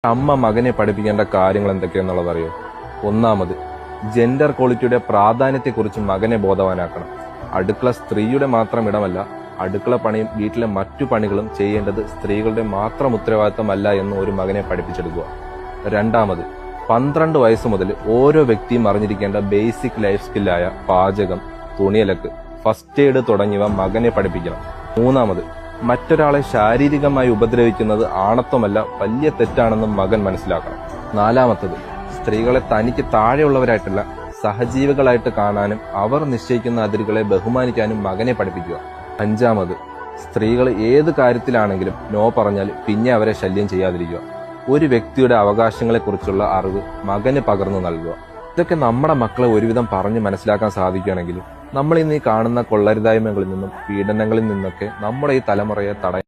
അമ്മ മകനെ പഠിപ്പിക്കേണ്ട കാര്യങ്ങൾ എന്തൊക്കെയാണെന്നുള്ളത് അറിയോ? ഒന്നാമത്, ജെൻഡർ ക്വാളിറ്റിയുടെ പ്രാധാന്യത്തെക്കുറിച്ച് മകനെ ബോധവാനാക്കണം. അടുക്കള സ്ത്രീയുടെ മാത്രം ഇടമല്ല. അടുക്കള പണിയും വീട്ടിലെ മറ്റു പണികളും ചെയ്യേണ്ടത് സ്ത്രീകളുടെ മാത്രം ഉത്തരവാദിത്തമല്ല എന്ന് ഒരു മകനെ പഠിപ്പിച്ചെടുക്കുക. രണ്ടാമത്, 12 വയസ്സ് മുതൽ ഓരോ വ്യക്തിയും അറിഞ്ഞിരിക്കേണ്ട ബേസിക് ലൈഫ് സ്കില്ലായ പാചകം, തുണിയലക്ക്, ഫസ്റ്റ് എയ്ഡ് തുടങ്ങിയവ മകനെ പഠിപ്പിക്കണം. മൂന്നാമത്, മറ്റൊരാളെ ശാരീരികമായി ഉപദ്രവിക്കുന്നത് ആണത്വമല്ല, വലിയ തെറ്റാണെന്നും മകൻ മനസ്സിലാക്കണം. നാലാമത്തത്, സ്ത്രീകളെ തനിക്ക് താഴെയുള്ളവരായിട്ടല്ല സഹജീവികളായിട്ട് കാണാനും അവർ നിശ്ചയിക്കുന്ന അതിരുകളെ ബഹുമാനിക്കാനും മകനെ പഠിപ്പിക്കുക. അഞ്ചാമത്, സ്ത്രീകൾ ഏത് കാര്യത്തിലാണെങ്കിലും നോ പറഞ്ഞാൽ പിന്നെ അവരെ ശല്യം ചെയ്യാതിരിക്കുക. ഒരു വ്യക്തിയുടെ അവകാശങ്ങളെക്കുറിച്ചുള്ള അറിവ് മകന് പകർന്നു നൽകുക. ഇതൊക്കെ നമ്മുടെ മക്കളെ ഒരുവിധം പറഞ്ഞ് മനസ്സിലാക്കാൻ സാധിക്കുകയാണെങ്കിൽ നമ്മൾ ഇന്ന് ഈ കാണുന്ന കൊള്ളരുതായ്മകളിൽ നിന്നും പീഡനങ്ങളിൽ നിന്നൊക്കെ നമ്മുടെ ഈ തലമുറയെ തടയാൻ